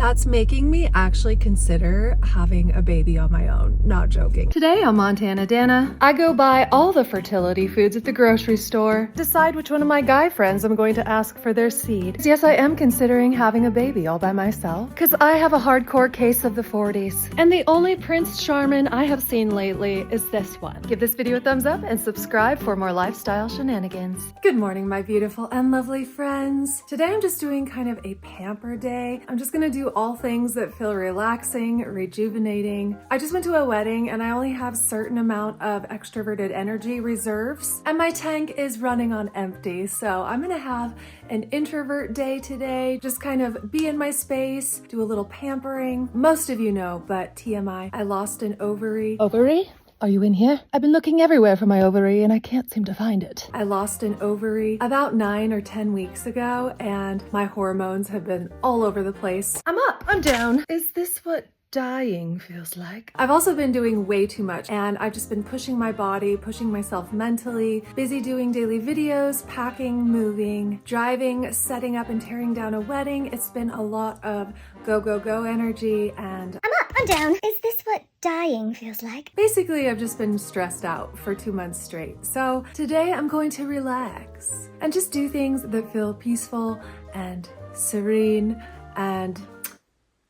that's making me actually consider having a baby on my own. Not joking. Today on Montana Danna, I go buy all the fertility foods at the grocery store, decide which one of my guy friends I'm going to ask for their seed. Yes, I am considering having a baby all by myself, because I have a hardcore case of the 40s. And the only Prince Charming I have seen lately is this one. Give this video a thumbs up and subscribe for more lifestyle shenanigans. Good morning, my beautiful and lovely friends. Today I'm just doing kind of a pamper day. I'm just gonna do all things that feel relaxing, rejuvenating. I just went to a wedding and I only have a certain amount of extroverted energy reserves and my tank is running on empty. So I'm gonna have an introvert day today, just kind of be in my space, do a little pampering. Most of you know, but TMI, I lost an ovary. Ovary? Are you in here? I've been looking everywhere for my ovary and I can't seem to find it. I lost an ovary about 9 or 10 weeks ago and my hormones have been all over the place. I'm up, I'm down. Is this what dying feels like? I've also been doing way too much and I've just been pushing my body, pushing myself mentally, busy doing daily videos, packing, moving, driving, setting up and tearing down a wedding. It's been a lot of go, go, go energy and I'm up, I'm down. Is this what dying feels like? Basically, I've just been stressed out for 2 months straight. So today I'm going to relax and just do things that feel peaceful and serene and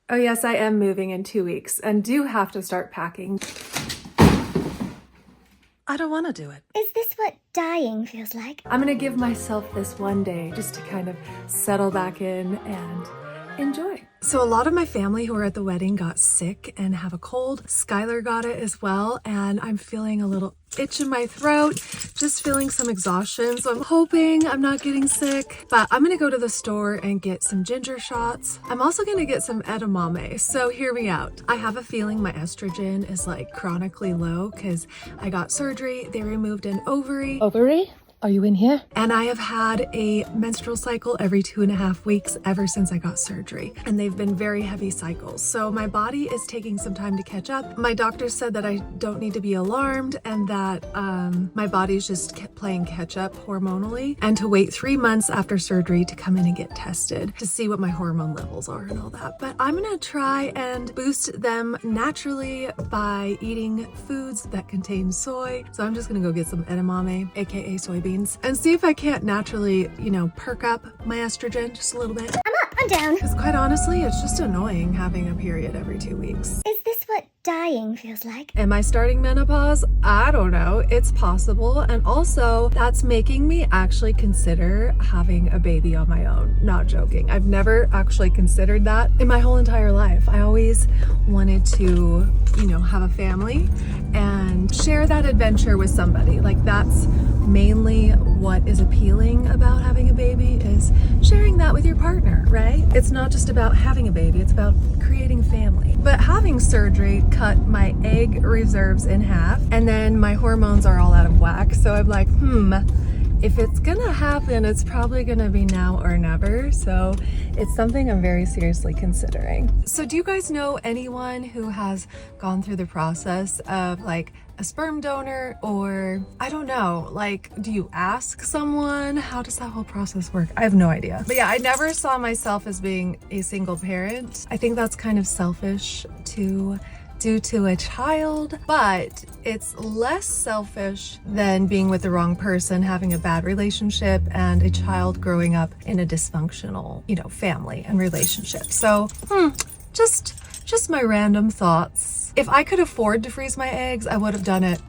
oh yes, I am moving in 2 weeks and do have to start packing. I don't want to do it. Is this what dying feels like? I'm gonna give myself this one day just to kind of settle back in and enjoy. So a lot of my family who were at the wedding got sick and have a cold. Skylar got it as well, and I'm feeling a little itch in my throat, just feeling some exhaustion. So I'm hoping I'm not getting sick, but I'm gonna go to the store and get some ginger shots. I'm also gonna get some edamame, so hear me out. I have a feeling my estrogen is like chronically low because I got surgery, they removed an ovary. Ovary? Are you in here? And I have had a menstrual cycle every 2.5 weeks ever since I got surgery. And they've been very heavy cycles. So my body is taking some time to catch up. My doctor said that I don't need to be alarmed and that my body's just playing catch up hormonally and to wait 3 months after surgery to come in and get tested to see what my hormone levels are and all that. But I'm gonna try and boost them naturally by eating foods that contain soy. So I'm just gonna go get some edamame, AKA soybeans, and see if I can't naturally, perk up my estrogen just a little bit. I'm up, I'm down. Because quite honestly, it's just annoying having a period every 2 weeks. Is this what dying feels like? Am I starting menopause? I don't know. It's possible. And also, that's making me actually consider having a baby on my own. Not joking. I've never actually considered that in my whole entire life. I always wanted to, have a family and share that adventure with somebody. Like that's mainly what is appealing about having a baby is sharing that with your partner, right? It's not just about having a baby, it's about creating family. But having surgery cut my egg reserves in half and then my hormones are all out of whack. So I'm like, if it's gonna happen, it's probably gonna be now or never. So it's something I'm very seriously considering. So do you guys know anyone who has gone through the process of like a sperm donor, or I don't know, like, do you ask someone? How does that whole process work? I have no idea. But yeah, I never saw myself as being a single parent. I think that's kind of selfish to do to a child, but it's less selfish than being with the wrong person, having a bad relationship, and a child growing up in a dysfunctional, family and relationship. So, just my random thoughts. If I could afford to freeze my eggs, I would have done it,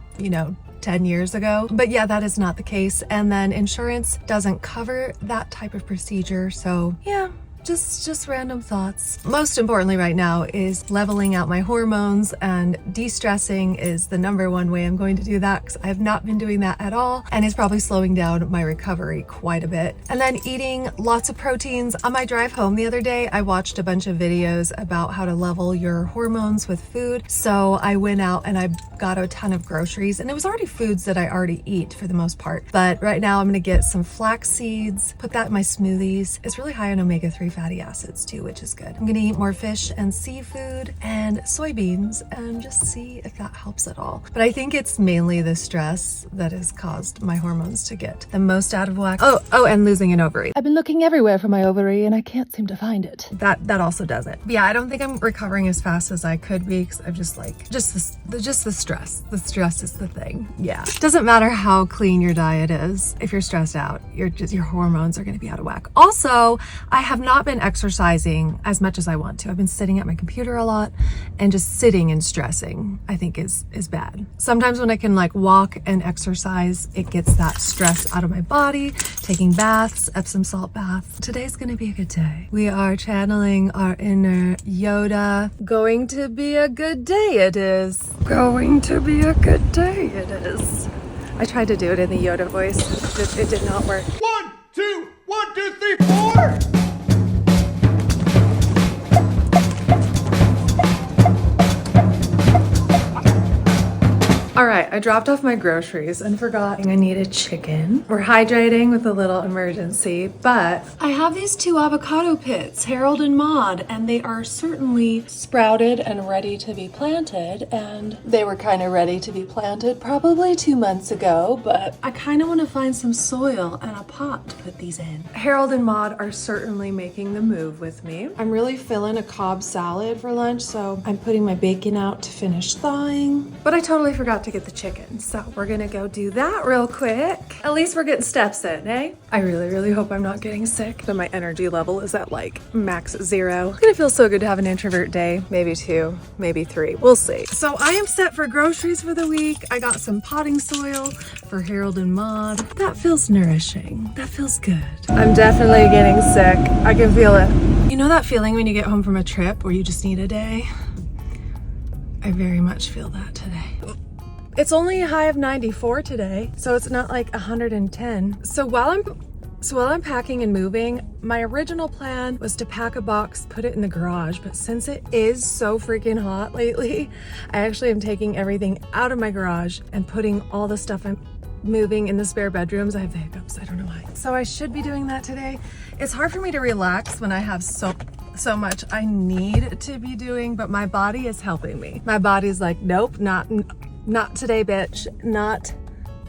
10 years ago. But yeah, that is not the case. And then insurance doesn't cover that type of procedure. So yeah, just random thoughts. Most importantly right now is leveling out my hormones, and de-stressing is the #1 way I'm going to do that because I have not been doing that at all, and it's probably slowing down my recovery quite a bit. And then eating lots of proteins. On my drive home the other day, I watched a bunch of videos about how to level your hormones with food. So I went out and I got a ton of groceries, and it was already foods that I already eat for the most part. But right now I'm gonna get some flax seeds, put that in my smoothies. It's really high in omega-3 fatty acids too, which is good. I'm gonna eat more fish and seafood and soybeans and just see if that helps at all. But I think it's mainly the stress that has caused my hormones to get the most out of whack. Oh, and losing an ovary. I've been looking everywhere for my ovary and I can't seem to find it. That also does it. But yeah, I don't think I'm recovering as fast as I could be because I'm just like, just the stress. The stress is the thing. Yeah. Doesn't matter how clean your diet is. If you're stressed out, your hormones are going to be out of whack. Also, I have not been exercising as much as I want to. I've been sitting at my computer a lot, and just sitting and stressing, I think is bad. Sometimes when I can like walk and exercise, it gets that stress out of my body. Taking baths, Epsom salt baths. Today's going to be a good day. We are channeling our inner Yoda. Going to be a good day it is. Going to be a good day it is. I tried to do it in the Yoda voice. It did not work. 1, 2, 1, 2, 3, 4. All right, I dropped off my groceries and forgot I needed chicken. We're hydrating with a little emergency, but I have these 2 avocado pits, Harold and Maude, and they are certainly sprouted and ready to be planted. And they were kind of ready to be planted probably 2 months ago, but I kind of want to find some soil and a pot to put these in. Harold and Maude are certainly making the move with me. I'm really feeling a Cobb salad for lunch, so I'm putting my bacon out to finish thawing. But I totally forgot to get the chicken, so we're gonna go do that real quick. At least we're getting steps in, eh? I really hope I'm not getting sick, but my energy level is at like max 0. It's gonna feel so good to have an introvert day. Maybe 2, maybe 3, we'll see. So I am set for groceries for the week. I got some potting soil for Harold and Maude. That feels nourishing. That feels good. I'm definitely getting sick. I can feel it. You know that feeling when you get home from a trip where you just need a day? I very much feel that today. It's only a high of 94 today, so it's not like 110. So while I'm packing and moving, my original plan was to pack a box, put it in the garage, but since it is so freaking hot lately, I actually am taking everything out of my garage and putting all the stuff I'm moving in the spare bedrooms. I have the hiccups, I don't know why. So I should be doing that today. It's hard for me to relax when I have so much I need to be doing, but my body is helping me. My body's like, nope, not today, bitch, not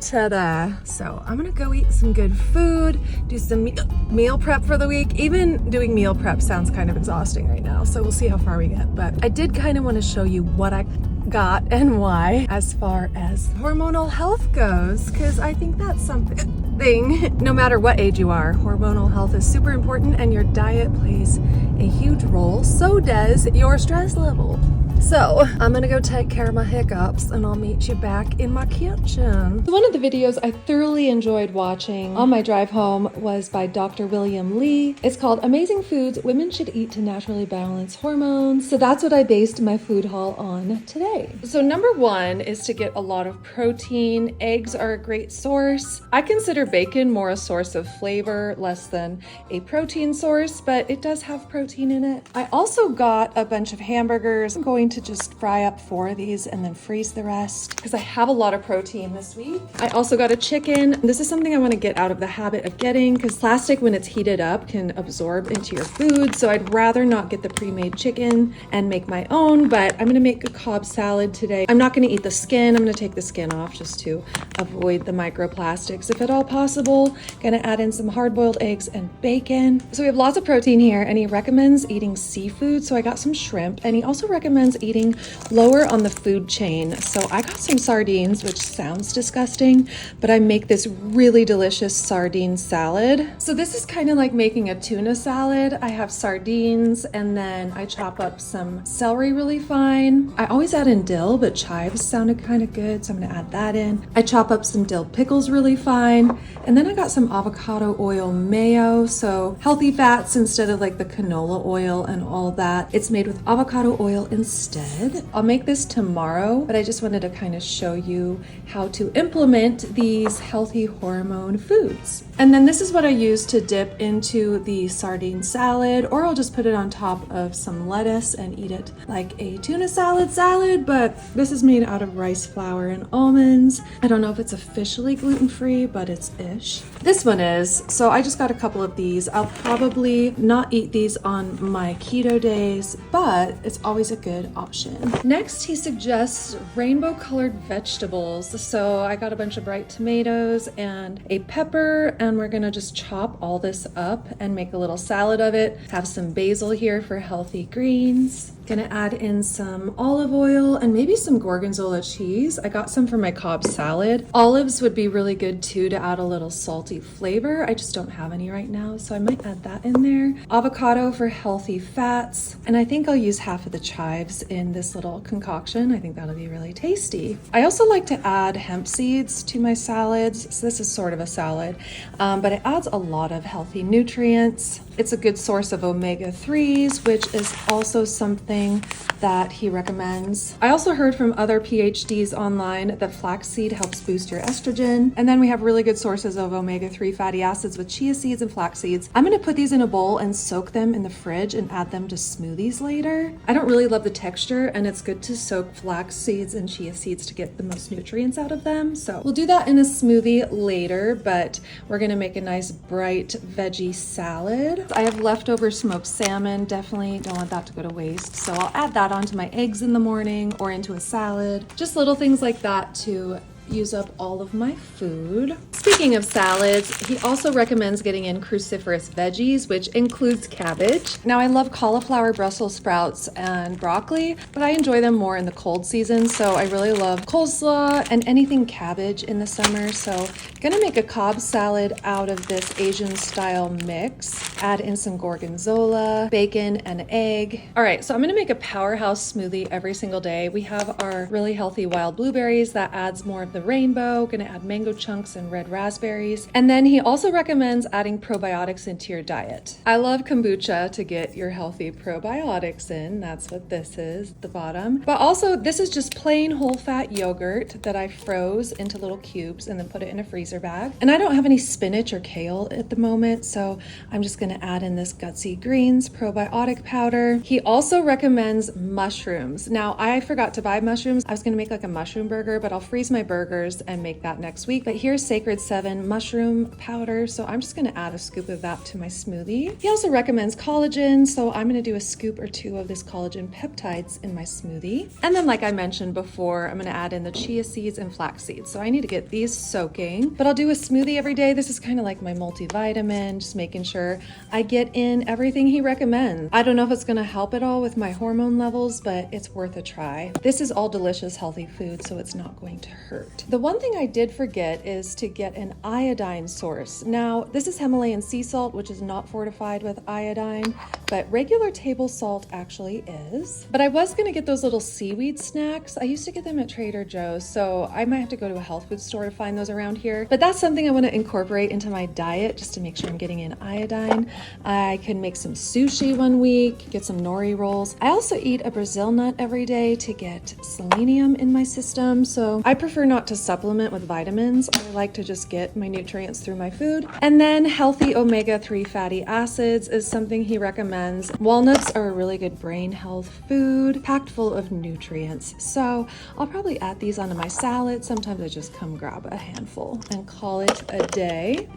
today. So I'm gonna go eat some good food, do some meal prep for the week. Even doing meal prep sounds kind of exhausting right now, so we'll see how far we get. But I did kind of want to show you what I got and why as far as hormonal health goes, because I think that's something, no matter what age you are, hormonal health is super important, and your diet plays a huge role. So does your stress level. So I'm gonna go take care of my hiccups and I'll meet you back in my kitchen. One of the videos I thoroughly enjoyed watching on my drive home was by Dr. William Lee. It's called Amazing Foods Women Should Eat to Naturally Balance Hormones. So that's what I based my food haul on today. So number 1 is to get a lot of protein. Eggs are a great source. I consider bacon more a source of flavor, less than a protein source, but it does have protein in it. I also got a bunch of hamburgers. I'm going to just fry up 4 of these and then freeze the rest because I have a lot of protein this week. I also got a chicken. This is something I want to get out of the habit of getting because plastic, when it's heated up, can absorb into your food. So I'd rather not get the pre-made chicken and make my own, but I'm going to make a Cobb salad today. I'm not going to eat the skin. I'm going to take the skin off just to avoid the microplastics if at all possible. Going to add in some hard-boiled eggs and bacon. So we have lots of protein here, and he recommends eating seafood. So I got some shrimp, and he also recommends eating lower on the food chain. So I got some sardines, which sounds disgusting, but I make this really delicious sardine salad. So this is kind of like making a tuna salad. I have sardines, and then I chop up some celery really fine. I always add in dill, but chives sounded kind of good, so I'm gonna add that in. I chop up some dill pickles really fine, and then I got some avocado oil mayo, so healthy fats instead of like the canola oil and all that. It's made with avocado oil instead instead. I'll make this tomorrow, but I just wanted to kind of show you how to implement these healthy hormone foods. And then this is what I use to dip into the sardine salad, or I'll just put it on top of some lettuce and eat it like a tuna salad, but this is made out of rice flour and almonds. I don't know if it's officially gluten-free, but it's ish. This one is, so I just got a couple of these. I'll probably not eat these on my keto days, but it's always a good option. Next, he suggests rainbow colored vegetables. So I got a bunch of bright tomatoes and a pepper, and we're gonna just chop all this up and make a little salad of it. Have some basil here for healthy greens. Gonna add in some olive oil and maybe some gorgonzola cheese. I got some for my Cobb salad. Olives would be really good too to add a little salty flavor. I just don't have any right now, so I might add that in there. Avocado for healthy fats. And I think I'll use half of the chives in this little concoction. I think that'll be really tasty. I also like to add hemp seeds to my salads. So this is sort of a salad, but it adds a lot of healthy nutrients. It's a good source of omega-3s, which is also something that he recommends. I also heard from other PhDs online that flaxseed helps boost your estrogen. And then we have really good sources of omega-3 fatty acids with chia seeds and flax seeds. I'm gonna put these in a bowl and soak them in the fridge and add them to smoothies later. I don't really love the texture, and it's good to soak flax seeds and chia seeds to get the most nutrients out of them. So we'll do that in a smoothie later, but we're gonna make a nice bright veggie salad. I have leftover smoked salmon. Definitely don't want that to go to waste. So I'll add that onto my eggs in the morning or into a salad. Just little things like that to use up all of my food. Speaking of salads, he also recommends getting in cruciferous veggies, which includes cabbage. Now, I love cauliflower, Brussels sprouts, and broccoli, but I enjoy them more in the cold season, so I really love coleslaw and anything cabbage in the summer. So gonna make a Cobb salad out of this Asian style mix. Add in some gorgonzola, bacon, and egg. All right, so I'm gonna make a powerhouse smoothie every single day. We have our really healthy wild blueberries that adds more of the rainbow. Gonna add mango chunks and red raspberries. And then he also recommends adding probiotics into your diet. I love kombucha to get your healthy probiotics in. That's what this is, the bottom. But also, this is just plain whole fat yogurt that I froze into little cubes and then put it in a freezer bag. And I don't have any spinach or kale at the moment, so I'm just gonna add in this Gutsy Greens probiotic powder. He also recommends mushrooms. Now, I forgot to buy mushrooms. I was gonna make like a mushroom burger, but I'll freeze my burgers and make that next week. But here's Sacred 7 mushroom powder, so I'm just gonna add a scoop of that to my smoothie. He also recommends collagen, so I'm gonna do a scoop or two of this collagen peptides in my smoothie. And then, like I mentioned before, I'm gonna add in the chia seeds and flax seeds. So I need to get these soaking, but I'll do a smoothie every day. This is kind of like my multivitamin, just making sure I get in everything he recommends. I don't know if it's gonna help at all with my hormone levels, but it's worth a try. This is all delicious, healthy food, so it's not going to hurt. The one thing I did forget is to get an iodine source. Now, this is Himalayan sea salt, which is not fortified with iodine, but regular table salt actually is. But I was gonna get those little seaweed snacks. I used to get them at Trader Joe's, so I might have to go to a health food store to find those around here. But that's something I wanna incorporate into my diet just to make sure I'm getting in iodine. I can make some sushi one week, get some nori rolls. I also eat a Brazil nut every day to get selenium in my system, so I prefer not to supplement with vitamins. I like to just get my nutrients through my food. And then healthy omega-3 fatty acids is something he recommends. Walnuts are a really good brain health food, packed full of nutrients. So I'll probably add these onto my salad. Sometimes I just come grab a handful and call it a day.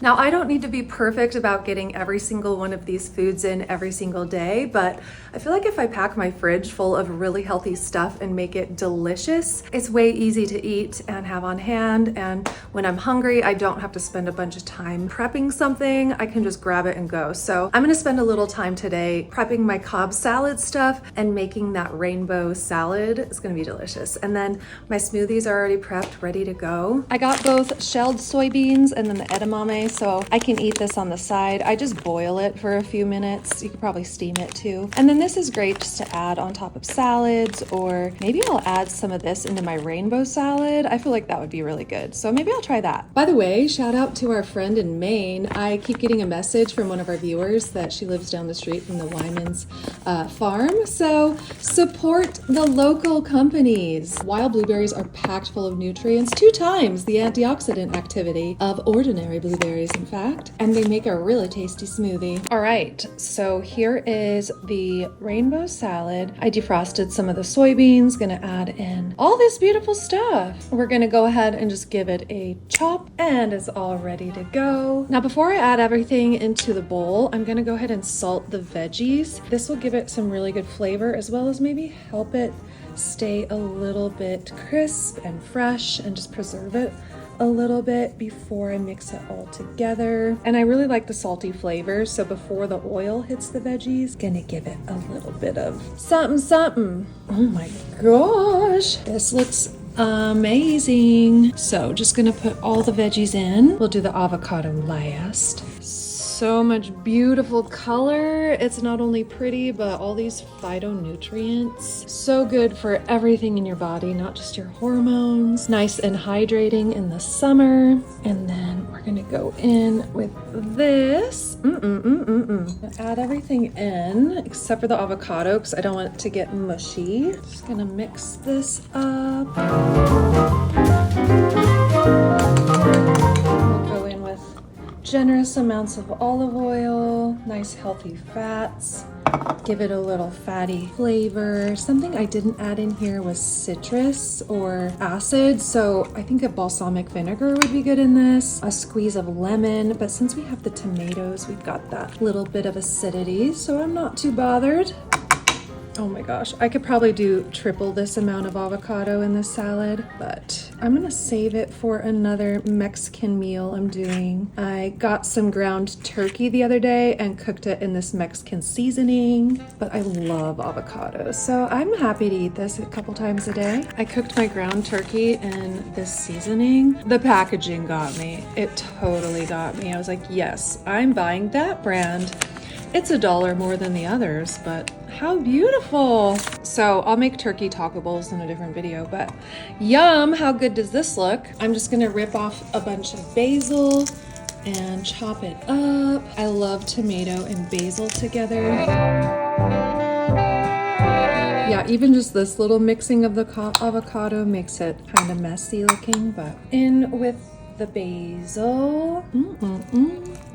Now, I don't need to be perfect about getting every single one of these foods in every single day, but I feel like if I pack my fridge full of really healthy stuff and make it delicious, it's way easy to eat and have on hand. And when I'm hungry, I don't have to spend a bunch of time prepping something. I can just grab it and go. So I'm gonna spend a little time today prepping my Cobb salad stuff and making that rainbow salad. It's gonna be delicious. And then my smoothies are already prepped, ready to go. I got both shelled soybeans and then the edamame, so I can eat this on the side. I just boil it for a few minutes. You could probably steam it too. And then this is great just to add on top of salads, or maybe I'll add some of this into my rainbow salad. salad. I feel like that would be really good. So maybe I'll try that. By the way, shout out to our friend in Maine. I keep getting a message from one of our viewers that she lives down the street from the Wyman's farm. So support the local companies. Wild blueberries are packed full of nutrients, 2 times the antioxidant activity of ordinary blueberries, in fact, and they make a really tasty smoothie. All right, so here is the rainbow salad. I defrosted some of the soybeans, gonna add in all this beautiful stuff. We're gonna go ahead and just give it a chop, and it's all ready to go. Now, before I add everything into the bowl, I'm gonna go ahead and salt the veggies. This will give it some really good flavor, as well as maybe help it stay a little bit crisp and fresh, and just preserve it a little bit before I mix it all together. And I really like the salty flavor, so before the oil hits the veggies, gonna give it a little bit of something. Oh my gosh, this looks amazing. So just gonna put all the veggies in. We'll do the avocado last. So much beautiful color. It's not only pretty, but all these phytonutrients. So good for everything in your body, not just your hormones. Nice and hydrating in the summer. And then we're gonna go in with this. Add everything in except for the avocado because I don't want it to get mushy. Just gonna mix this up. Generous amounts of olive oil, nice healthy fats, give it a little fatty flavor. Something I didn't add in here was citrus or acid, so I think a balsamic vinegar would be good in this, a squeeze of lemon, but since we have the tomatoes, we've got that little bit of acidity, so I'm not too bothered. Oh my gosh, I could probably do triple this amount of avocado in this salad, but I'm gonna save it for another Mexican meal I'm doing. I got some ground turkey the other day and cooked it in this Mexican seasoning, but I love avocado, so I'm happy to eat this a couple times a day. I cooked my ground turkey in this seasoning. The packaging got me. It totally got me. I was like, yes, I'm buying that brand. It's $1 more than the others, but how beautiful. So I'll make turkey taco bowls in a different video, but yum, how good does this look? I'm just gonna rip off a bunch of basil and chop it up. I love tomato and basil together. Yeah, even just this little mixing of the avocado makes it kind of messy looking, but in with the basil.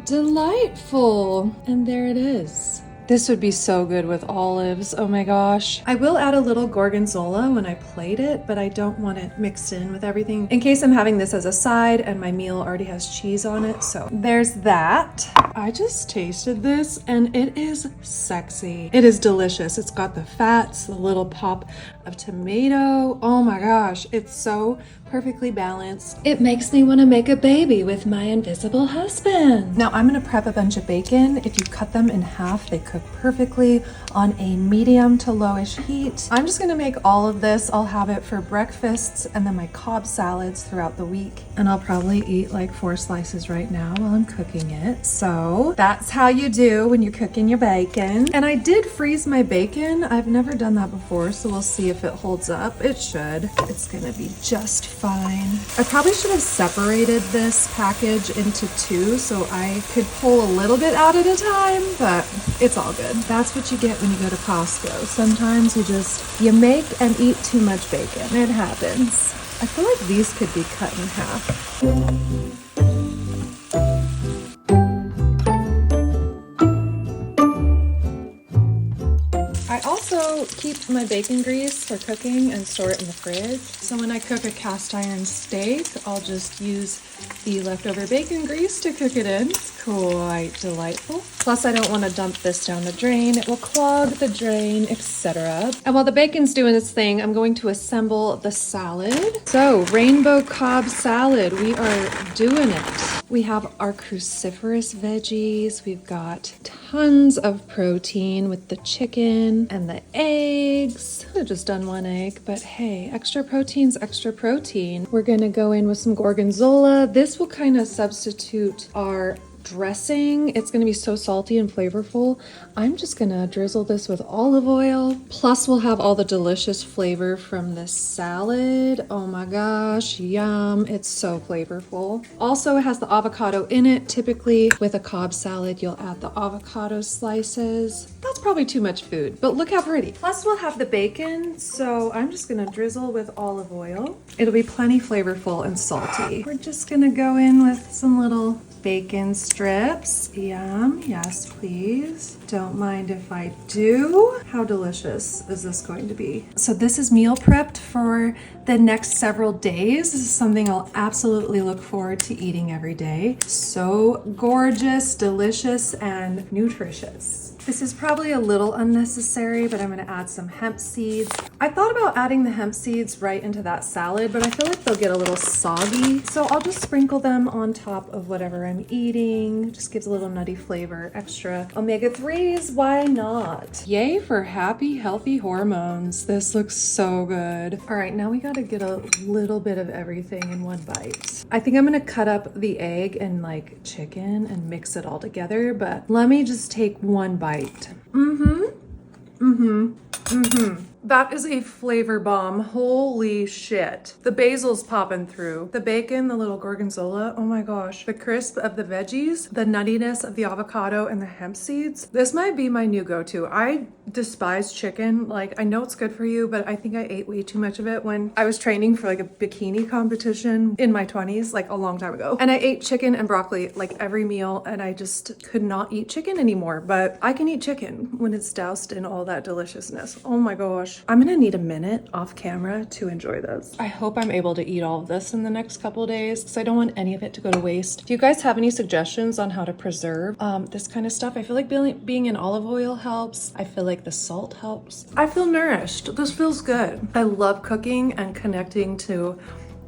Delightful. And there it is. This would be so good with olives. Oh my gosh. I will add a little gorgonzola when I plate it, but I don't want it mixed in with everything in case I'm having this as a side and my meal already has cheese on it. So there's that. I just tasted this and it is sexy. It is delicious. It's got the fats, the little pop of tomato. Oh my gosh. It's so perfectly balanced. It makes me want to make a baby with my invisible husband. Now I'm going to prep a bunch of bacon. If you cut them in half, they cook perfectly on a medium to lowish heat. I'm just going to make all of this. I'll have it for breakfasts and then my Cobb salads throughout the week. And I'll probably eat like 4 slices right now while I'm cooking it. So that's how you do when you're cooking your bacon. And I did freeze my bacon. I've never done that before, so we'll see if it holds up. It should. It's going to be just fine. I probably should have separated this package into 2 so I could pull a little bit out at a time, but it's all good. That's what you get when you go to Costco. Sometimes you make and eat too much bacon. It happens. I feel like these could be cut in half. I also keep my bacon grease for cooking and store it in the fridge. So when I cook a cast iron steak, I'll just use the leftover bacon grease to cook it in. It's quite delightful. Plus, I don't want to dump this down the drain. It will clog the drain, etc. And while the bacon's doing its thing, I'm going to assemble the salad. So, rainbow Cobb salad, we are doing it. We have our cruciferous veggies. We've got tons of protein with the chicken and the eggs. I've just done 1 egg, but hey, extra protein's extra protein. We're gonna go in with some gorgonzola. This will kind of substitute our dressing. It's gonna be so salty and flavorful. I'm just gonna drizzle this with olive oil. Plus we'll have all the delicious flavor from this salad. Oh my gosh, yum. It's so flavorful. Also, it has the avocado in it. Typically with a Cobb salad, you'll add the avocado slices. That's probably too much food, but look how pretty. Plus we'll have the bacon. So I'm just gonna drizzle with olive oil. It'll be plenty flavorful and salty. We're just gonna go in with some little bacon strips. Yum, yes please. Don't mind if I do. How delicious is this going to be? So this is meal prepped for the next several days. This is something I'll absolutely look forward to eating every day. So gorgeous, delicious, and nutritious. This is probably a little unnecessary, but I'm gonna add some hemp seeds. I thought about adding the hemp seeds right into that salad, but I feel like they'll get a little soggy. So I'll just sprinkle them on top of whatever I'm eating. Just gives a little nutty flavor, extra omega-3s, why not? Yay for happy, healthy hormones. This looks so good. All right, now we gotta get a little bit of everything in one bite. I think I'm gonna cut up the egg and like chicken and mix it all together, but let me just take one bite. That is a flavor bomb. Holy shit. The basil's popping through. The bacon, the little gorgonzola, oh my gosh. The crisp of the veggies, the nuttiness of the avocado and the hemp seeds. This might be my new go-to. I despise chicken. Like, I know it's good for you, but I think I ate way too much of it when I was training for like a bikini competition in my 20s, like a long time ago. And I ate chicken and broccoli like every meal, and I just could not eat chicken anymore. But I can eat chicken when it's doused in all that deliciousness. Oh my gosh. I'm gonna need a minute off camera to enjoy this. I hope I'm able to eat all of this in the next couple days because I don't want any of it to go to waste. If you guys have any suggestions on how to preserve this kind of stuff, I feel like being in olive oil helps. I feel like the salt helps. I feel nourished. This feels good. I love cooking and connecting to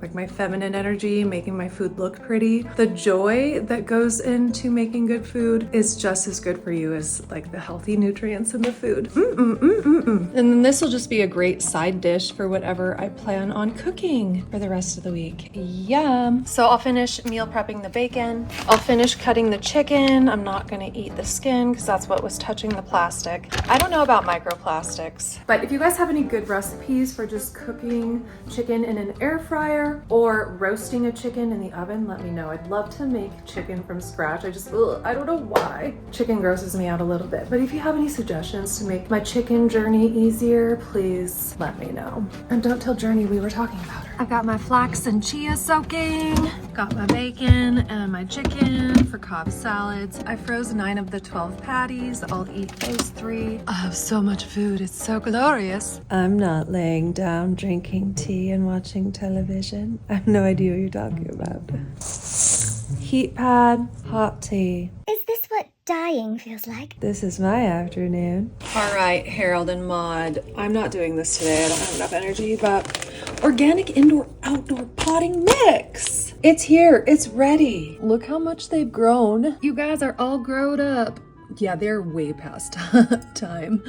like my feminine energy, making my food look pretty. The joy that goes into making good food is just as good for you as like the healthy nutrients in the food. And then this will just be a great side dish for whatever I plan on cooking for the rest of the week. Yum. So I'll finish meal prepping the bacon. I'll finish cutting the chicken. I'm not gonna eat the skin because that's what was touching the plastic. I don't know about microplastics, but if you guys have any good recipes for just cooking chicken in an air fryer, or roasting a chicken in the oven, let me know. I'd love to make chicken from scratch. I don't know why. Chicken grosses me out a little bit, but if you have any suggestions to make my chicken journey easier, please let me know. And don't tell Journey we were talking about her. I've got my flax and chia soaking, got my bacon and my chicken for Cobb salads. I froze 9 of the 12 patties. I'll eat those 3. I have so much food, it's so glorious. I'm not laying down drinking tea and watching television. I have no idea what you're talking about. Heat pad, hot tea. Is this what dying feels like? This is my afternoon. All right, Harold and Maude. I'm not doing this today. I don't have enough energy, but organic indoor-outdoor potting mix. It's here. It's ready. Look how much they've grown. You guys are all grown up. Yeah, they're way past time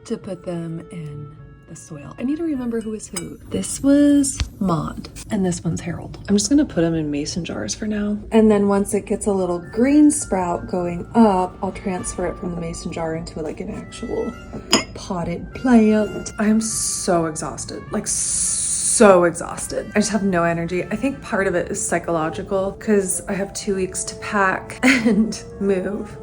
to put them in the soil. I need to remember who is who. This was Maude and this one's Harold. I'm just gonna put them in mason jars for now. And then once it gets a little green sprout going up, I'll transfer it from the mason jar into like an actual potted plant. I'm so exhausted, like so exhausted. I just have no energy. I think part of it is psychological because I have 2 weeks to pack and move.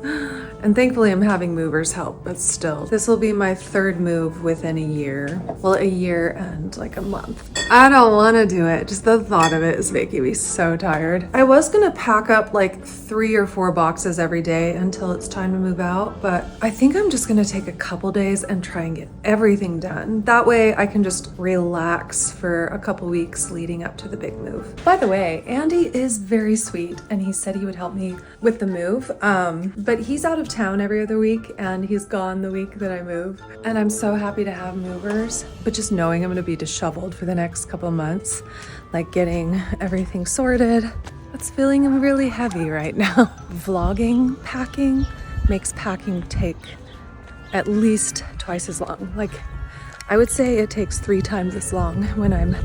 And thankfully I'm having movers help, but still. This will be my 3rd move within a year. Well, a year and like a month. I don't want to do it. Just the thought of it is making me so tired. I was gonna pack up like 3 or 4 boxes every day until it's time to move out, but I think I'm just gonna take a couple days and try and get everything done. That way I can just relax for a couple weeks leading up to the big move. By the way, Andy is very sweet and he said he would help me with the move, but he's out of town every other week and he's gone the week that I move. And I'm so happy to have movers, but just knowing I'm gonna be disheveled for the next couple months, like getting everything sorted, it's feeling really heavy right now. Vlogging, packing, makes packing take at least twice as long. Like, I would say it takes 3 times as long when I'm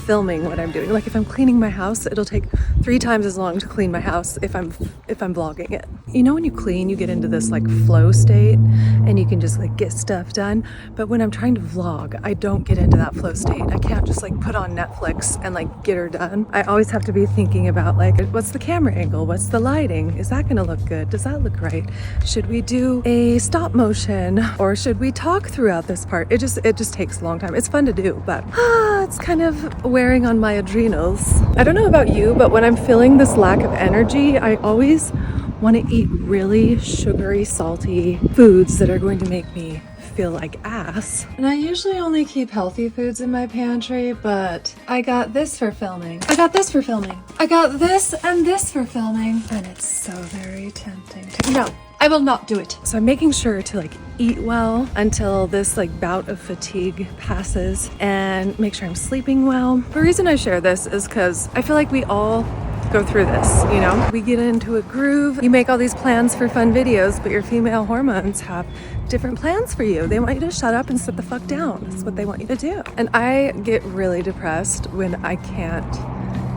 filming what I'm doing. Like if I'm cleaning my house, it'll take 3 times as long to clean my house if if I'm vlogging it. You know when you clean, you get into this like flow state and you can just like get stuff done. But when I'm trying to vlog, I don't get into that flow state. I can't just like put on Netflix and like get her done. I always have to be thinking about like, what's the camera angle? What's the lighting? Is that gonna look good? Does that look right? Should we do a stop motion or should we talk throughout this part? It just takes a long time. It's fun to do, but it's kind of wearing on my adrenals. I don't know about you, but when I'm feeling this lack of energy, I always want to eat really sugary, salty foods that are going to make me feel like ass. And I usually only keep healthy foods in my pantry, but I got this for filming. I got this for filming. I got this and this for filming. And it's so very tempting to, no, I will not do it. So I'm making sure to like eat well until this like bout of fatigue passes and make sure I'm sleeping well. The reason I share this is because I feel like we all go through this, you know? We get into a groove, you make all these plans for fun videos, but your female hormones have different plans for you. They want you to shut up and sit the fuck down. That's what they want you to do. And I get really depressed when I can't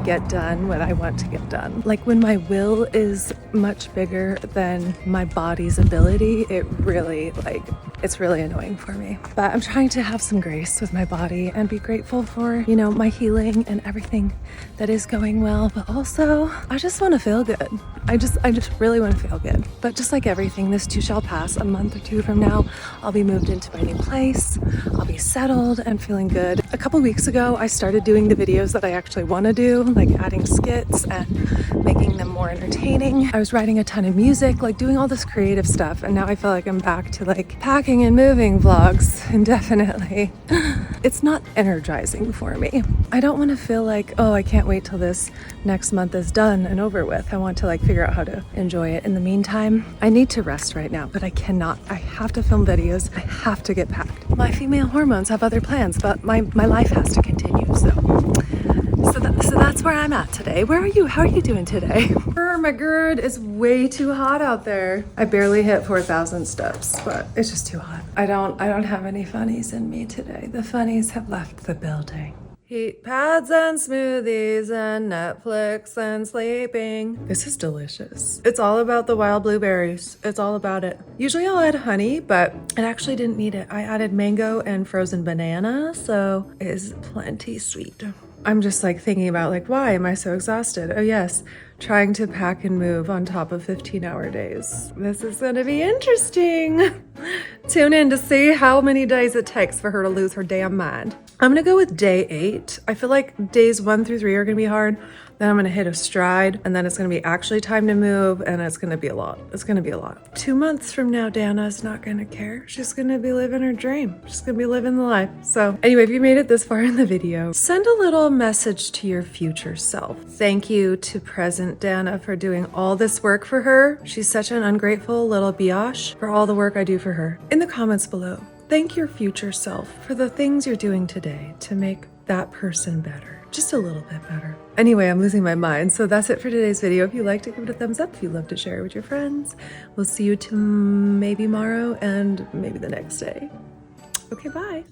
get done what I want to get done. Like when my will is much bigger than my body's ability, it's really annoying for me. But I'm trying to have some grace with my body and be grateful for, you know, my healing and everything that is going well. But also, I just want to feel good. I just really want to feel good. But just like everything, this too shall pass. A month or two from now, I'll be moved into my new place. I'll be settled and feeling good. A couple weeks ago, I started doing the videos that I actually want to do, like adding skits and making them more entertaining. I was writing a ton of music, like doing all this creative stuff. And now I feel like I'm back to like packing and moving vlogs indefinitely. It's not energizing for me. I don't want to feel like, oh, I can't wait till this next month is done and over with. I want to like figure out how to enjoy it. In the meantime, I need to rest right now, but I cannot. I have to film videos. I have to get packed. My female hormones have other plans, but my life has to continue. So that's where I'm at today. Where are you? How are you doing today? My gird is way too hot out there. I barely hit 4,000 steps, but it's just too hot. I don't have any funnies in me today. The funnies have left the building. Heat pads and smoothies and Netflix and sleeping. This is delicious. It's all about the wild blueberries. It's all about it. Usually I'll add honey, but it actually didn't need it. I added mango and frozen banana, so it is plenty sweet. I'm just like thinking about like, why am I so exhausted? Oh yes, trying to pack and move on top of 15-hour days. This is gonna be interesting. Tune in to see how many days it takes for her to lose her damn mind. I'm gonna go with day 8. I feel like days 1 through 3 are gonna be hard. Then I'm gonna hit a stride and then it's gonna be actually time to move and it's gonna be a lot. It's gonna be a lot. 2 months from now, Danna's not gonna care. She's gonna be living her dream. She's gonna be living the life. So anyway, if you made it this far in the video, send a little message to your future self. Thank you to present Danna for doing all this work for her. She's such an ungrateful little biatch for all the work I do for her. In the comments below, thank your future self for the things you're doing today to make that person better. Just a little bit better. Anyway, I'm losing my mind. So that's it for today's video. If you liked it, give it a thumbs up. If you love to share it with your friends. We'll see you maybe tomorrow and maybe the next day. Okay, bye.